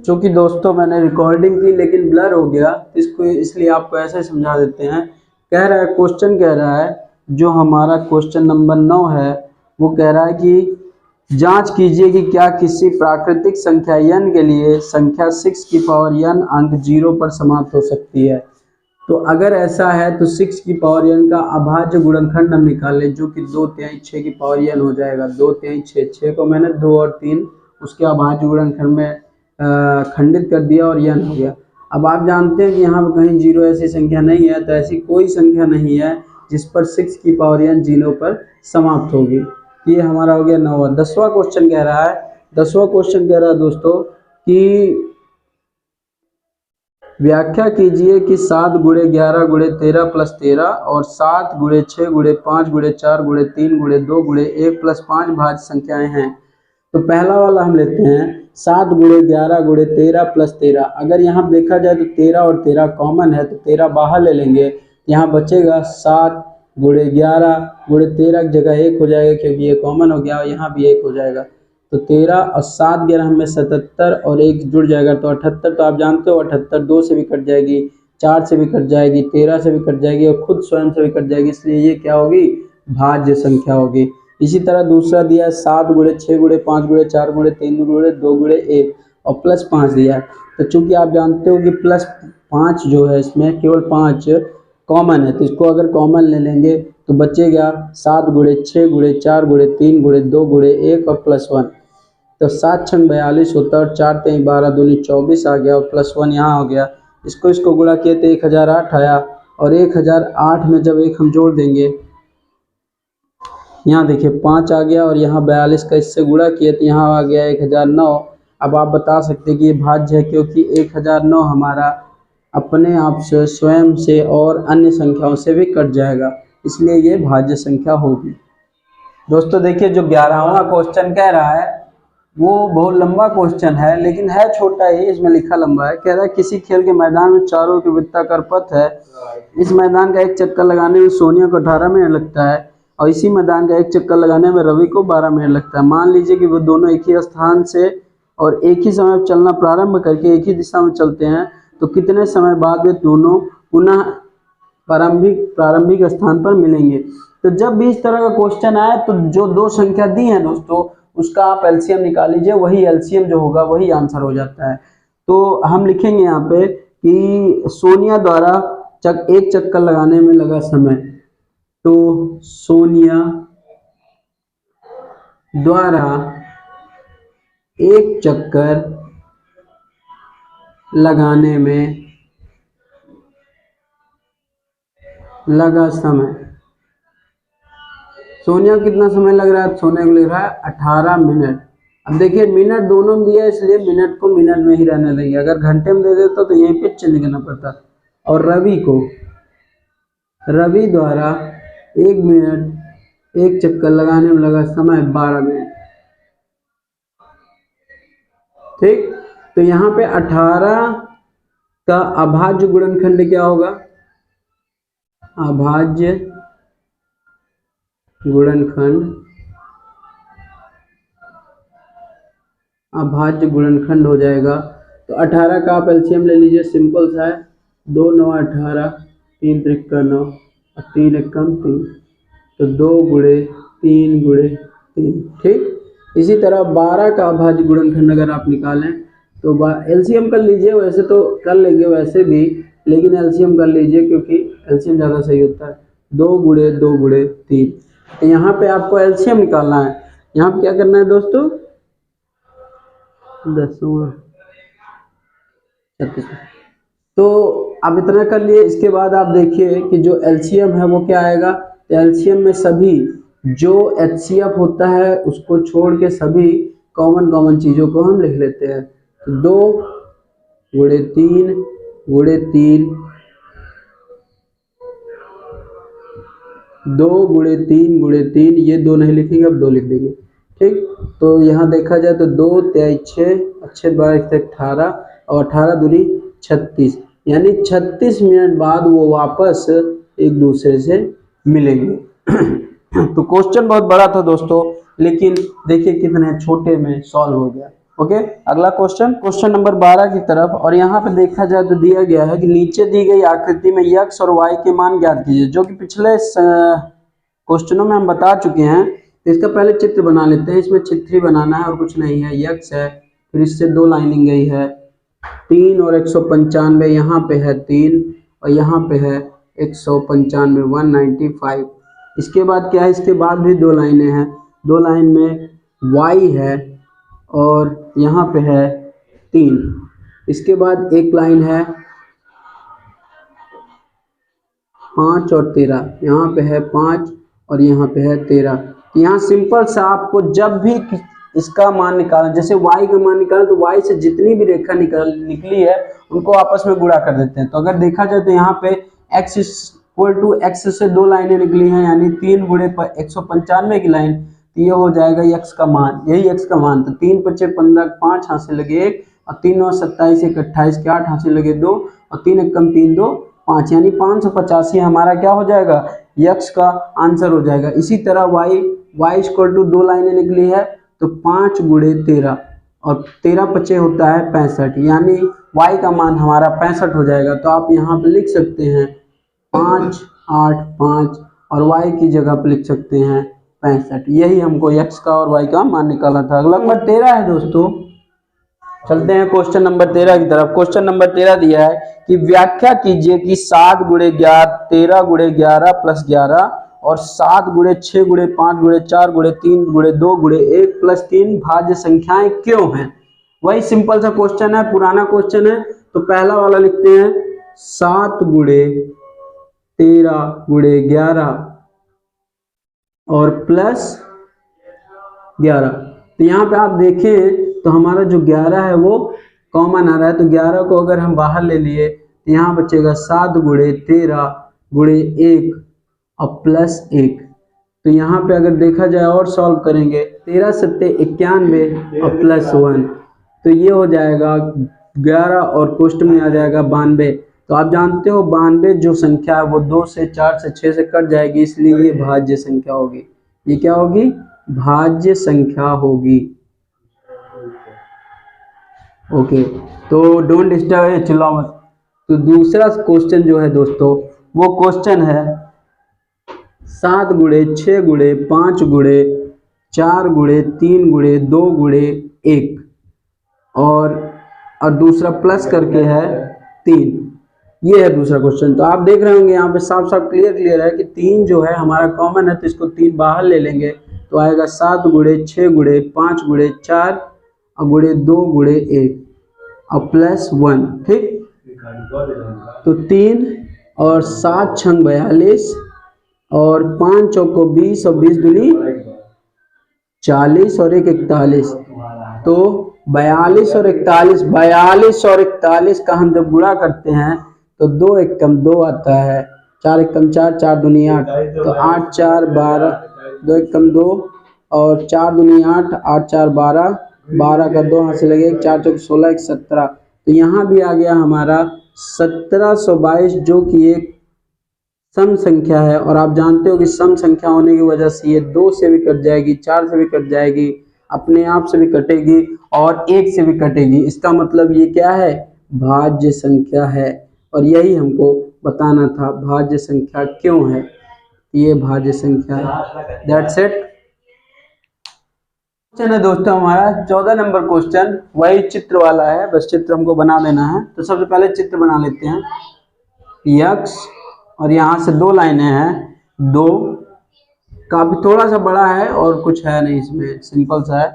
चूंकि दोस्तों मैंने रिकॉर्डिंग की लेकिन ब्लर हो गया, इसको इसलिए आपको ऐसे समझा देते हैं। कह रहा है, क्वेश्चन कह रहा है, जो हमारा क्वेश्चन नंबर 9 है वो कह रहा है कि जांच कीजिए कि क्या किसी प्राकृतिक संख्या n के लिए संख्या 6 की पावर n अंक 0 पर समाप्त हो सकती है। तो अगर ऐसा है तो 6 की पावर n का अभाज्य गुणनखंड हम निकालें, जो कि 2/3 6 की पावर n हो जाएगा। 2/3 6 को मैंने 2 और 3 उसके अभाज्य गुणनखंड में खंडित कर दिया और n हो गया। अब आप जानते हैं कि यहाँ पर कहीं 0 ऐसी संख्या नहीं है, तो ऐसी कोई संख्या नहीं है जिस पर 6 की पावर n 0 पर समाप्त होगी। ये हमारा हो गया 9वां। 10वां क्वेश्चन कह रहा है, 10वां क्वेश्चन कह रहा है दोस्तों कि व्याख्या कीजिए कि 7 गुणे 11 गुणे 13 प्लस 13 और 7 गुणे 6 गुणे 5 गुणे 4 गुणे 3 गुणे 2 गुणे 1 प्लस 5 भाज्य संख्याएं हैं। तो पहला वाला हम लेते हैं, 7 गुणे 11 गुणे 13 प्लस 13। अगर यहाँ देखा जाए तो 13 और 13 कॉमन है, तो 13 बाहर ले लेंगे, यहाँ बचेगा 7 गुणे 11 गुणे 13 की जगह 1 हो जाएगा, क्योंकि ये कॉमन हो गया और यहाँ भी 1 हो जाएगा। तो 13 और 7 11 में 77 और 1 जुड़ जाएगा तो 78। तो आप जानते हो 78 2 से भी कट जाएगी, 4 से भी कट जाएगी, 13 से भी कट जाएगी और खुद स्वयं से भी कट जाएगी, इसलिए ये क्या होगी, भाज्य संख्या होगी। इसी तरह दूसरा दिया है 7 गुणे 6 गुणे 5 गुणे 4 गुणे 3 गुणे 2 गुणे 1 और प्लस 5 दिया है। तो चूंकि आप जानते हो कि प्लस 5 जो है इसमें केवल 5 कॉमन है, तो इसको अगर कॉमन ले लेंगे तो बचेगा 7 गुणे 6 गुणे 4 गुणे 3 गुणे 2 गुणे 1 और प्लस 1। तो 7 छंग 42 होता है और 4 3 12 दूनी 24 आ गया और प्लस 1 यहाँ हो गया। इसको गुणा किए तो 1008 आया और 1008 में जब एक हम जोड़ देंगे, यहाँ देखिए 5 आ गया और यहाँ 42 का इससे गुणा किए तो यहाँ आ गया 1009। अब आप बता सकते हैं कि ये भाज्य है, क्योंकि 1009 हमारा अपने आप से स्वयं से और अन्य संख्याओं से भी कट जाएगा, इसलिए ये भाज्य संख्या होगी। दोस्तों देखिए, जो 11वां क्वेश्चन कह रहा है वो बहुत लंबा क्वेश्चन है, लेकिन है छोटा ही, इसमें लिखा लंबा है। कह रहा है किसी खेल के मैदान में चारों के वृत्ताकार पथ है, इस मैदान का एक चक्कर लगाने में सोनिया को 18 मिनट लगता है और इसी मैदान का एक चक्कर लगाने में रवि को 12 मिनट लगता है। मान लीजिए कि वो दोनों एक ही स्थान से और एक ही समय चलना प्रारंभ करके एक ही दिशा में चलते हैं, तो कितने समय बाद वे दोनों पुनः प्रारंभिक स्थान पर मिलेंगे। तो जब भी इस तरह का क्वेश्चन आए तो जो दो संख्या दी है दोस्तों, उसका आप एलसीएम निकाल लीजिए, वही एलसीएम जो होगा वही आंसर हो जाता है। तो हम लिखेंगे यहाँ पे कि सोनिया द्वारा एक चक्कर लगाने में लगा समय, तो सोनिया द्वारा एक चक्कर लगाने में लगा समय, सोनिया को कितना समय लग रहा है, सोनिया को लग रहा है 18 मिनट। अब देखिए मिनट दोनों में दिया है, इसलिए मिनट को मिनट में ही रहने देंगे। अगर घंटे में दे देता तो यहीं पे चेंज करना पड़ता। और रवि द्वारा 1 मिनट एक चक्कर लगाने में लगा समय 12 मिनट। ठीक, तो यहाँ पे 18 का अभाज्य गुणनखंड क्या होगा, अभाज्य गुणनखंड हो जाएगा। तो 18 का आप एलसीएम ले लीजिए, सिंपल सा है, 2 9 18, 3 त्रिका 9 और 3 एकम 3, तो 2 गुणे 3 गुणे 3। ठीक, इसी तरह 12 का अभाज्य गुणनखंड अगर आप निकालें तो एलसीएम कर लीजिए, वैसे तो कर लेंगे वैसे भी, लेकिन एलसीएम कर लीजिए क्योंकि एलसीएम ज़्यादा सही होता है। 2 गुणे 2 गुणे 3, तो यहाँ पे आपको एलसीएम निकालना है। यहाँ पे क्या करना है दोस्तों, 10वां 36। तो अब इतना कर लिए, इसके बाद आप देखिए कि जो एलसीएम है वो क्या आएगा। एलसीएम में सभी जो एचसीएफ होता है उसको छोड़ के सभी कॉमन चीज़ों को हम लिख लेते हैं। तो 2 गुणे 3 गुणे 3, 2 गुणे 3 गुणे 3, ये 2 नहीं लिखेंगे, अब 2 लिख देंगे। ठीक, तो यहाँ देखा जाए तो 2 3 6 6 12 18 और 18 दूनी 36, यानी 36 मिनट बाद वो वापस एक दूसरे से मिलेंगे। तो क्वेश्चन बहुत बड़ा था दोस्तों, लेकिन देखिए कितने छोटे में सॉल्व हो गया। ओके, अगला क्वेश्चन, क्वेश्चन नंबर 12 की तरफ। और यहाँ पे देखा जाए तो दिया गया है कि नीचे दी गई आकृति में x और y के मान ज्ञात कीजिए, जो कि पिछले क्वेश्चनों में हम बता चुके हैं। तो इसका पहले चित्र बना लेते हैं। इसमें चित्र ही बनाना है और कुछ नहीं है। x है, फिर इससे 2 लाइनिंग गई है, 3 और 195, यहाँ पे है 3 और यहाँ पे है 195, 195। इसके बाद क्या है, इसके बाद भी 2 लाइनें हैं, 2 लाइन में y है और यहाँ पे है 3। इसके बाद एक लाइन है 5 और 13, यहाँ पे है 5 और यहाँ पे है 13। यहाँ सिंपल सा आपको जब भी इसका मान निकालना, जैसे y का मान निकालना, तो y से जितनी भी रेखा निकली है उनको आपस में गुणा कर देते हैं। तो अगर देखा जाए तो यहाँ पे x इक्वल टू x से 2 लाइनें निकली हैं, यानी 3 गुणे 195 की लाइन, तो ये हो जाएगा x का मान, यही x का मान। तो 3 × 5 = 15, 5 हाथ से लगे 1 और 3 9 27, 1 28 के 8 हाथ से लगे 2 और 3 1 3 2 5, यानी 585 हमारा क्या हो जाएगा, x का आंसर हो जाएगा। इसी तरह y इक्वल टू 2 लाइनें निकली है, तो 5 गुणे 13 और 13 पचे होता है 65, यानी y का मान हमारा 65 हो जाएगा। तो आप यहाँ पे लिख सकते हैं 5 8 5 और y की जगह पे लिख सकते हैं 65। यही हमको x का और y का मान निकालना था। अगला नंबर 13 है दोस्तों। चलते हैं क्वेश्चन नंबर 13 की तरफ। क्वेश्चन नंबर 13 दिया है कि व्याख्या कीजिए कि 7 गुणे 11, 13 गुणे 11 प्लस 11 और 7 गुणे 6 गुणे 5 गुणे 4 गुणे 3 गुणे 2 गुणे 1 प्लस 3 भाज्य संख्याएं क्यों हैं। वही सिंपल सा क्वेश्चन है, पुराना क्वेश्चन है। तो पहला वाला लिखते हैं 7 गुणे 13 गुणे 11 और प्लस 11। तो यहाँ पे आप देखें तो हमारा जो 11 है वो कॉमन आ रहा है। तो 11 को अगर हम बाहर ले लिए तो यहाँ बचेगा 7 गुणे 13 गुणे 1 और प्लस 1। तो यहाँ पे अगर देखा जाए और सॉल्व करेंगे, 13 सत्ते 91 और प्लस 1, तो ये हो जाएगा 11 और कोष्ठ में आ जाएगा 92। तो आप जानते हो 92 जो संख्या है वो 2 से 4 से 6 से कट जाएगी, इसलिए ये भाज्य संख्या होगी। ये क्या होगी, भाज्य संख्या होगी। ओके, तो डोंट डिस्टर्ब, चिल्लाओ मत। तो दूसरा क्वेश्चन जो है दोस्तों, वो क्वेश्चन है 7 गुणे 6 गुणे 5 गुणे 4 गुणे 3 गुणे 2 गुणे 1 और दूसरा प्लस करके है 3। ये है दूसरा क्वेश्चन। तो आप देख रहे होंगे यहाँ पे साफ साफ क्लियर है कि 3 जो है हमारा कॉमन है, तो इसको 3 बाहर ले लेंगे तो आएगा 7 गुणे 6 गुणे 5 गुणे 4 और गुणे 2 गुणे 1 और प्लस 1। ठीक, तो 3 और 7 छंग 42 और 5 चौको 20 और 20 दूनी 40 और 1 41। तो 42 और 41, 42 और 41 का हम जब गुणा करते हैं तो 2 एकम 2 आता है, 4 एकम 4, 4 दूनी 8, तो 8 4 12, 2 एकम 2 और 4 दूनी 8, 8 4 12, 12 का 2 हाथ से लगे, 4 चौक 16, 1 17। तो यहाँ भी आ गया हमारा 1722, जो कि एक सम संख्या है। और आप जानते हो कि सम संख्या होने की वजह से ये 2 से भी कट जाएगी, 4 से भी कट जाएगी, अपने आप से भी कटेगी और 1 से भी कटेगी। इसका मतलब ये क्या है, भाज्य संख्या है। और यही हमको बताना था भाज्य संख्या क्यों है, ये भाज्य संख्या है। That's it. क्वेश्चन है दोस्तों हमारा 14 नंबर क्वेश्चन, वही चित्र वाला है, बस चित्र हमको बना देना है। तो सबसे पहले चित्र बना लेते हैं। यक्स और यहाँ से 2 लाइनें हैं, 2 काफी थोड़ा सा बड़ा है और कुछ है नहीं इसमें, सिंपल सा है।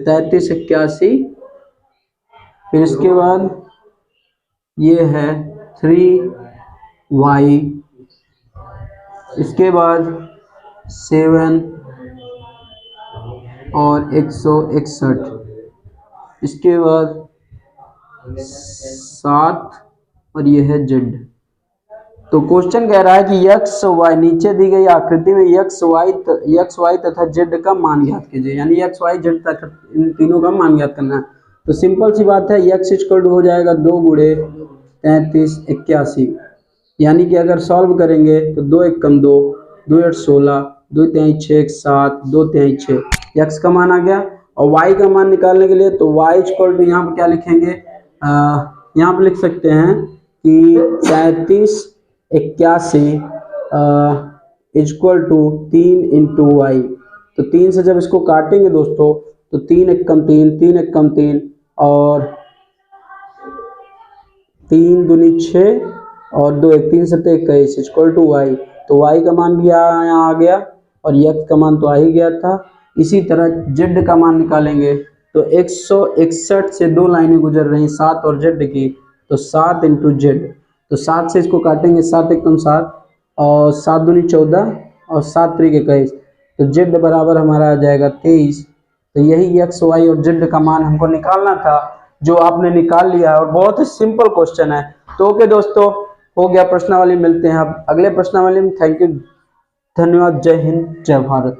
33 81, फिर इसके बाद ये है 3y, इसके बाद 7 और 161, इसके बाद 7 और ये है z। तो क्वेश्चन कह रहा है कि x y, नीचे दी गई आकृति में x y तथा z का मान ज्ञात कीजिए, यानी x y z तक इन तीनों का मान ज्ञात करना है। तो सिंपल सी बात है, x इक्वल टू हो जाएगा 2 गुणे 33 81, यानी कि अगर सॉल्व करेंगे तो 2 एकम 2, 2 8 16, 2 3 6 7, 2 3 6, x का मान आ गया। और y का मान निकालने के लिए तो y इक्वल टू यहाँ पर क्या लिखेंगे, यहाँ पर लिख सकते हैं कि 3781 इक्वल टू 3 इंटू वाई। तो 3 से जब इसको काटेंगे दोस्तों तो 3 एकम 3, 3 एकम 3 और 3 दूनी 6 और 2 एक 3 सत्ते 21 इक्वल टू वाई। तो y का मान भी यहाँ आ गया और x का मान तो आ ही गया था। इसी तरह z का मान निकालेंगे तो 161 से 2 लाइनें गुजर रही 7 और z की, तो 7 इंटू जेड। तो 7 से इसको काटेंगे 7 एकम 7 और 7 दूनी 14 और 7 त्रिक 21, तो z बराबर हमारा आ जाएगा 23। तो यही x y और z का मान हमको निकालना था, जो आपने निकाल लिया और बहुत ही सिंपल क्वेश्चन है। तो ओके दोस्तों, हो गया प्रश्नावली। मिलते हैं अब अगले प्रश्नावली में। थैंक यू, धन्यवाद, जय हिंद, जय भारत।